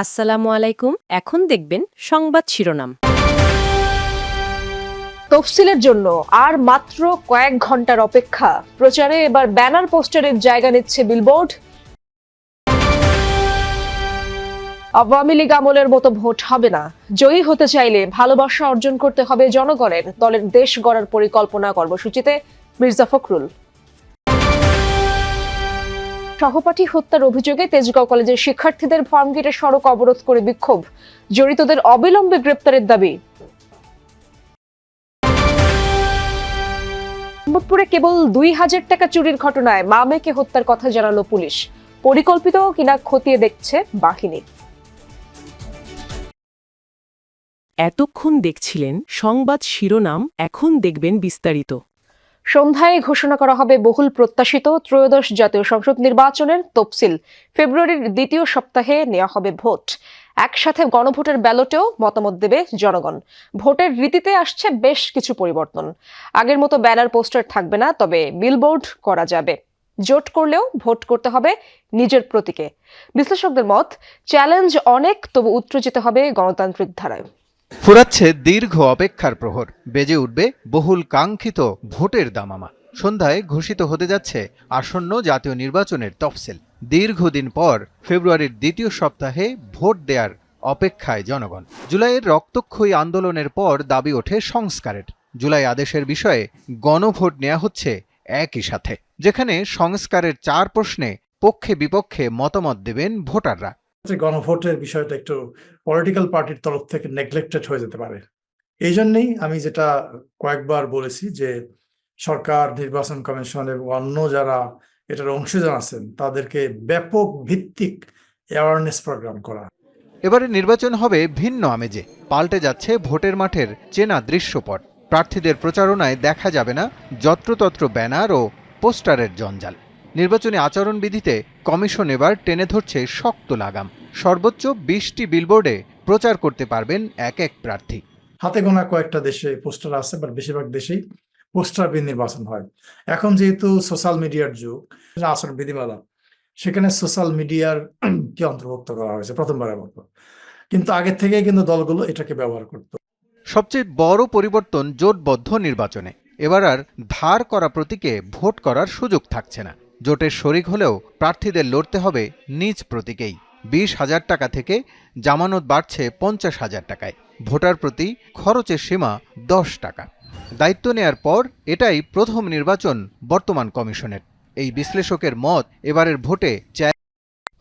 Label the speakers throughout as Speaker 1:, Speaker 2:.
Speaker 1: আসসালামু আলাইকুম। এখন দেখবেন সংবাদ শিরোনাম।
Speaker 2: তফসিলের জন্য আর মাত্র কয়েক ঘন্টার অপেক্ষা। প্রচারে এবার ব্যানার পোস্টারের জায়গা নিচ্ছে বিলবোর্ড। আওয়ামী লীগ আমলের মতো ভোট হবে না। জয়ী হতে চাইলে ভালোবাসা অর্জন করতে হবে জনগণের। দলের দেশ গড়ার পরিকল্পনা কর্মসূচিতে মির্জা ফখরুল। সহপাঠী হত্যার অভিযোগে তেজগাঁও কলেজের শিক্ষার্থীদের ফার্মগেটে সড়ক অবরোধ করে বিক্ষোভ। জড়িতদের অবিলম্বে গ্রেপ্তারের দাবি। মোহাম্মদপুরে কেবল ২,০০০ টাকা চুরির ঘটনায় মা মেয়েকে হত্যার কথা জানালো পুলিশ। পরিকল্পিত কিনা খতিয়ে দেখছে বাহিনী।
Speaker 1: এতক্ষণ দেখছিলেন সংবাদ শিরোনাম, এখন দেখবেন বিস্তারিত।
Speaker 2: সন্ধ্যায় ঘোষণা করা হবে বহুল প্রত্যাশিত ত্রয়োদশ জাতীয় সংসদ নির্বাচনের তফসিল। ফেব্রুয়ারির দ্বিতীয় সপ্তাহে নেওয়া হবে ভোট। একসাথে গণভোটের ব্যালটেও মতামত দেবে জনগণ। ভোটের রীতিতে আসছে বেশ কিছু পরিবর্তন। আগের মতো ব্যানার পোস্টার থাকবে না, তবে বিলবোর্ড করা যাবে। জোট করলেও ভোট করতে হবে নিজের প্রতীকে। বিশ্লেষকদের মত, চ্যালেঞ্জ অনেক, তবু উত্তর যেতে হবে গণতান্ত্রিক ধারায়।
Speaker 3: ফুরাচ্ছে দীর্ঘ অপেক্ষার প্রহর, বেজে উঠবে বহুল কাঙ্ক্ষিত ভোটের দামামা। সন্ধ্যায় ঘোষিত হতে যাচ্ছে আসন্ন জাতীয় নির্বাচনের তফসিল। দীর্ঘদিন পর ফেব্রুয়ারির দ্বিতীয় সপ্তাহে ভোট দেওয়ার অপেক্ষায় জনগণ। জুলাইয়ের রক্তক্ষয়ী আন্দোলনের পর দাবি ওঠে সংস্কারের। জুলাই আদেশের বিষয়ে গণভোট নেওয়া হচ্ছে একই সাথে, যেখানে সংস্কারের 4 প্রশ্নে পক্ষে বিপক্ষে মতামত দেবেন ভোটাররা।
Speaker 4: গণভোটের বিষয়টা একটু পলিটিক্যাল পার্টির তরফ থেকে নেগলেক্টেড হয়ে যেতে পারে। এই জন্যই আমি যেটা কয়েকবার বলেছি যে সরকার, নির্বাচন কমিশন এবং অন্য যারা এটার অংশীদার আছেন তাদেরকে ব্যাপক ভিত্তিক অ্যাওয়ারনেস প্রোগ্রাম করা।
Speaker 3: এবারে নির্বাচন হবে ভিন্ন আমেজে। পাল্টে যাচ্ছে ভোটের মাঠের চেনা দৃশ্যপট। প্রার্থীদের প্রচারণায় দেখা যাবে না যত্রতত্র ব্যানার ও পোস্টারের জঞ্জাল। নির্বাচনী আচরণবিধিতে কমিশন এবার টেনে ধরছে শক্ত লাগাম। সর্বোচ্চ 20টি বিলবোর্ডে প্রচার করতে পারবেন এক এক প্রার্থী।
Speaker 4: হাতে গোনা কয়েকটা দেশে পোস্টার আছে, বাট বেশিরভাগ দেশেই পোস্টার বিহীন নির্বাচন হয়। এখন যেহেতু সোশ্যাল মিডিয়ার যুগ, আচরণ বিধিমালা, সেখানে সোশ্যাল মিডিয়ার কি অন্তর্ভুক্ত করা হয়েছে প্রথমবারের মতো। কিন্তু আগের থেকেই কিন্তু দলগুলো এটাকে ব্যবহার করত।
Speaker 3: সবচেয়ে বড় পরিবর্তন জোটবদ্ধ নির্বাচনে। এবার আর ধার করা প্রতীকে ভোট করার সুযোগ থাকছে না। জোটের শরিক হলেও প্রার্থীদের লড়তে হবে নিজ প্রতীকেই। 20,000 টাকা থেকে জামানত বাড়ছে 50,000 টাকায়। ভোটার প্রতি খরচের সীমা 10 টাকা। দায়িত্ব নেয়ার পর এটাই প্রথম নির্বাচন বর্তমান কমিশনের। এই বিশ্লেষকের মত, এবারের ভোটে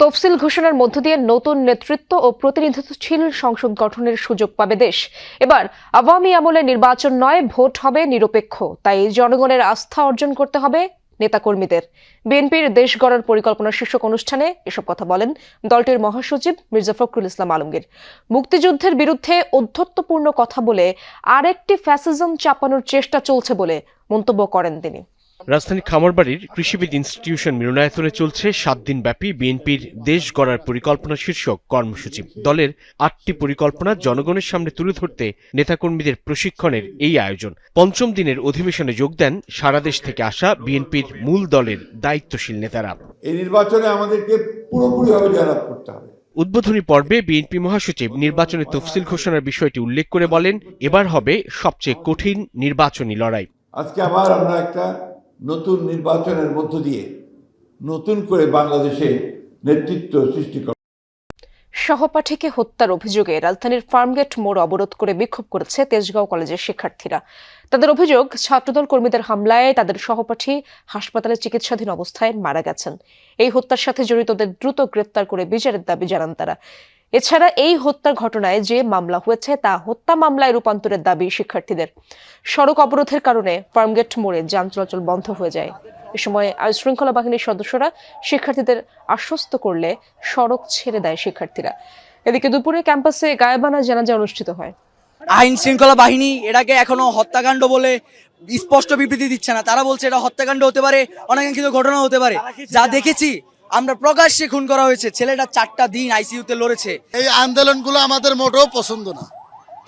Speaker 2: তফসিল ঘোষণার মধ্য দিয়ে নতুন নেতৃত্ব ও প্রতিনিধিত্বশীল সংসদ গঠনের সুযোগ পাবে দেশ। এবার আওয়ামী আমলের নির্বাচন নয়, ভোট হবে নিরপেক্ষ। তাই জনগণের আস্থা অর্জন করতে হবে নেতাকর্মীদের। বিএনপির দেশ গড়ার পরিকল্পনা শীর্ষক অনুষ্ঠানে এসব কথা বলেন দলটির মহাসচিব মির্জা ফখরুল ইসলাম আলমগীর। মুক্তিযুদ্ধের বিরুদ্ধে ঔদ্ধত্যপূর্ণ কথা বলে আরেকটি ফ্যাসিজম চাপানোর চেষ্টা চলছে বলে মন্তব্য করেন তিনি।
Speaker 5: রাজধানী খামারবাড়ির কৃষিবিদ ইনস্টিটিউশন মিলনায়তনে চলছে 7 দিনব্যাপী বিএনপির দেশ গড়ার পরিকল্পনা শীর্ষক কর্মসূচি। দলের 8টি পরিকল্পনা জনগণের সামনে তুলে ধরতে নেতাকর্মীদের প্রশিক্ষণের এই আয়োজন। 5ম দিনের অধিবেশনে যোগ দেন সারা দেশ থেকে আসা বিএনপির মূল দলের দায়িত্বশীল নেতারা।
Speaker 6: এই নির্বাচনে আমাদেরকে পুরোপুরিভাবে জয়লাভ করতে হবে।
Speaker 5: উদ্বোধনী পর্বে বিএনপি মহাসচিব নির্বাচনের তফসিল ঘোষণার বিষয়টি উল্লেখ করে বলেন, এবার হবে সবচেয়ে কঠিন নির্বাচনী লড়াই।
Speaker 6: আজকে আবার আমরা একটা নতুন নির্বাচনের মধ্য দিয়ে নতুন করে বাংলাদেশে নেতৃত্ব সৃষ্টি করা।
Speaker 2: সহপাঠীকে হত্যার অভিযোগে রাজধানীর ফার্মগেট মোড় অবরোধ করে বিক্ষোভ করেছে তেজগাঁও কলেজের শিক্ষার্থীরা। তাদের অভিযোগ, ছাত্রদল কর্মীদের হামলায় তাদের সহপাঠী হাসপাতালে চিকিৎসাধীন অবস্থায় মারা গেছেন। এই হত্যার সাথে জড়িতদের দ্রুত গ্রেফতার করে বিচারের দাবি জানান তারা। এছাড়া এই হত্যার ঘটনায় যে মামলা হয়েছে তা হত্যা মামলায় রূপান্তরের দাবি শিক্ষার্থীদের। সড়ক অবরোধের কারণে ফার্মগেট মোড়ে যান চলাচল বন্ধ হয়ে যায়। এ সময় আইনশৃঙ্খলা বাহিনীর সদস্যরা শিক্ষার্থীদের আশ্বস্ত করলে সড়ক ছেড়ে দেয় শিক্ষার্থীরা। এদিকে দুপুরে ক্যাম্পাসে গায়েবানা জানাজা অনুষ্ঠিত হয়।
Speaker 7: আইন শৃঙ্খলা বাহিনী এটাকে এখনো হত্যাকাণ্ড বলে স্পষ্ট বিবৃতি দিচ্ছে না। তারা বলছে এটা হত্যাকাণ্ড হতে পারে, অনাকাঙ্ক্ষিত ঘটনা হতে পারে। যা দেখেছি আমরা প্রকাশ্যে খুন করা হয়েছে। ছেলেটা 4টা দিন আইসিইউতে লড়েছে।
Speaker 8: এই আন্দোলনগুলো আমাদের মোটেও পছন্দ না।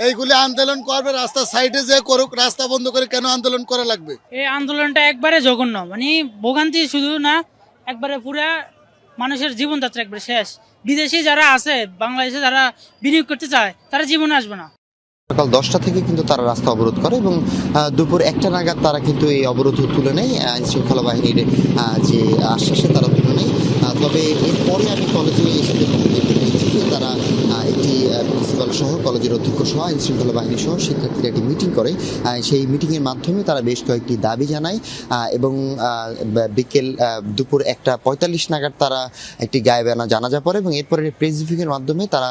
Speaker 8: এইগুলি আন্দোলন করবে রাস্তার সাইডে যে করুক, রাস্তা বন্ধ করে কেন আন্দোলন করা লাগবে?
Speaker 9: এই আন্দোলনটা একবারে জঘন্য, মানে ভোগান্তি শুধু না, একবারে পুরা মানুষের জীবনযাত্রা একবার শেষ। বিদেশি যারা আছে, বাংলাদেশে যারা বিনিয়োগ করতে চায়, তারা জীবনে আসবে না।
Speaker 10: সকাল 10টা থেকে কিন্তু তারা রাস্তা অবরোধ করে এবং দুপুর 1টা নাগাদ তারা কিন্তু এই অবরোধ তুলে নেয়। আইন শৃঙ্খলা বাহিনীর যে আশ্বাসে তারা তুলে নেয়। তবে এরপরে আমি কলেজে এসে দেখতে পেয়েছি যে তারা একটি প্রিন্সিপাল সহ কলেজের অধ্যক্ষ সহ আইন শৃঙ্খলা বাহিনী সহ শিক্ষার্থীরা একটি মিটিং করে। সেই মিটিংয়ের মাধ্যমে তারা বেশ কয়েকটি দাবি জানায় এবং দুপুর 1:45 নাগাদ তারা একটি গায়েবানা জানাজা পড়ে এবং এরপরে প্রেস ব্রিফিংয়ের মাধ্যমে তারা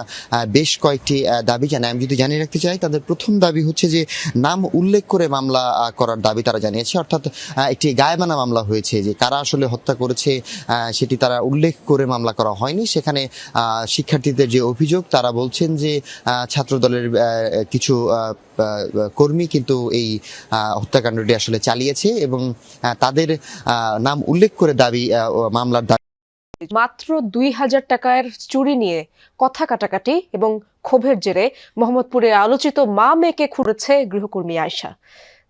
Speaker 10: বেশ কয়েকটি দাবি জানায়। আমি যদি জানিয়ে রাখতে চাই, তাদের প্রথম দাবি হচ্ছে যে নাম উল্লেখ করে মামলা করার দাবি তারা জানিয়েছে, অর্থাৎ একটি গায়েবানা মামলা হয়েছে, যে কারা আসলে হত্যা করেছে সেটি তারা উল্লেখ করে মামলা করা হয়নি। সেখানে শিক্ষার্থীদের যে অভিযোগ, তারা বলছেন যে ছাত্রদলের কিছু কর্মী কিন্তু এই হত্যাকাণ্ডটি আসলে চালিয়েছে এবং তাদের নাম উল্লেখ করে মামলার দাবি।
Speaker 2: মাত্র 2,000 টাকার চুরি নিয়ে কথা কাটাকাটি এবং ক্ষোভের জেরে মোহাম্মদপুরে আলোচিত মা মেয়েকে খুঁড়েছে গৃহকর্মী আয়শা।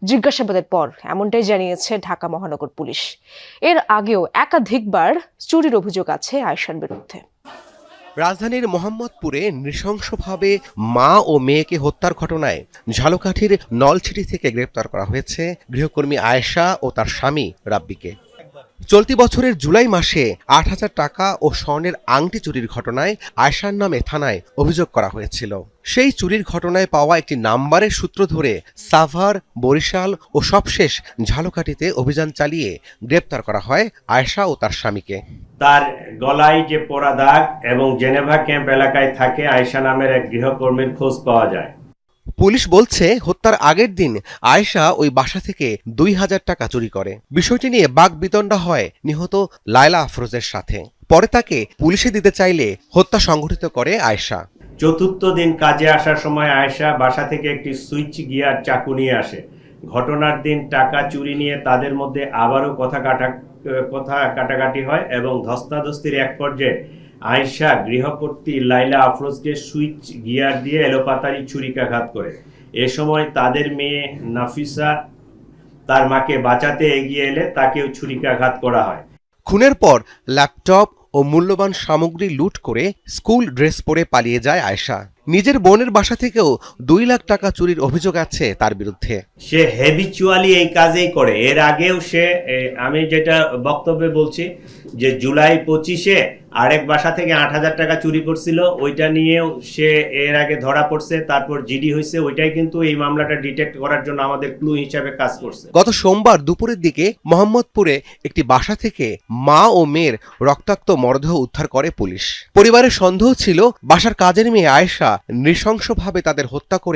Speaker 2: জিজ্ঞাসাবাদের পর এমনটাই জানিয়েছে ঢাকা মহানগর পুলিশ। এর আগেও একাধিকবার চুরির অভিযোগ আছে আয়শার বিরুদ্ধে।
Speaker 5: রাজধানীর মোহাম্মদপুরে নৃশংসভাবে মা ও মেয়েকে হত্যার ঘটনায় ঝালকাঠির নলছিটি থেকে গ্রেপ্তার করা হয়েছে গৃহকর্মী আয়েশা ও তার স্বামী রাব্বিকে। চলতি বছরের জুলাই মাসে 8,000 টাকা ও স্বর্ণের আংটি চুরির ঘটনায় আয়েশার নামে থানায় অভিযোগ করা হয়েছিল। সেই চুরির ঘটনায় পাওয়া একটি নাম্বারের সূত্র ধরে সাভার, বরিশাল ও সবশেষ ঝালকাঠিতে অভিযান চালিয়ে গ্রেপ্তার করা হয় আয়েশা ও তার স্বামীকে।
Speaker 11: তার গলায় যে পোড়া দাগ এবং জেনেভা ক্যাম্প এলাকায় থাকে আয়েশা নামের এক গৃহকর্মীর খোঁজ পাওয়া যায়।
Speaker 5: পুলিশ বলছে হত্যার আগের দিন আয়েশা ওই বাসা থেকে 2,000 টাকা চুরি করে। বিষয়টি নিয়ে বাকবিতণ্ডা হয় নিহত লায়লা আফরোজের সাথে। পরে তাকে পুলিশে দিতে চাইলে হত্যা সংঘটিত করে আয়েশা।
Speaker 11: চতুর্থ দিন কাজে আসার সময় আয়েশা বাসা থেকে একটি সুইচ গিয়ার চাকু নিয়ে আসে। ঘটনার দিন টাকা চুরি নিয়ে তাদের মধ্যে আবারও কথা কাটাকাটি হয় এবং ধস্তাধস্তির এক পর্যায়ে আয়েশা গৃহকর্ত্রী লাইলা আফরোজকে সুইচ গিয়ার দিয়ে এলোপাতাড়ি ছুরিকাঘাত করে। এ সময় তাদের মেয়ে নাফিসা তার মাকে বাঁচাতে এগিয়ে এলে তাকেও ছুরিকাঘাত করা হয়।
Speaker 5: খুনের পর ল্যাপটপ ও মূল্যবান সামগ্রী লুট করে স্কুল ড্রেস পরে পালিয়ে যায় আয়েশা। নিজের বোনের বাসা থেকেও 2 লাখ টাকা চুরির অভিযোগ আছে তার বিরুদ্ধে।
Speaker 11: সে হ্যাবিচুয়ালি এই কাজেই করে। এর আগেও সে, আমি যেটা বক্তব্যে বলছি, যে জুলাই 25-এ আরেক বাসা থেকে 8,000 টাকা চুরি করছিল, ওইটা নিয়েও সে এর আগে ধরা পড়ছে, তারপর জিডি হয়েছে। ওইটাই কিন্তু এই মামলাটা ডিটেক্ট করার জন্য আমাদের ক্লু হিসাবে কাজ করছে।
Speaker 5: গত সোমবার দুপুরের দিকে মোহাম্মদপুরে একটি বাসা থেকে মা ও মেয়ের রক্তাক্ত মরদেহ উদ্ধার করে পুলিশ। পরিবারের সন্দেহ ছিল বাসার কাজের মেয়ে আয়েশা নৃশংসভাবে তাদের হত্যা করে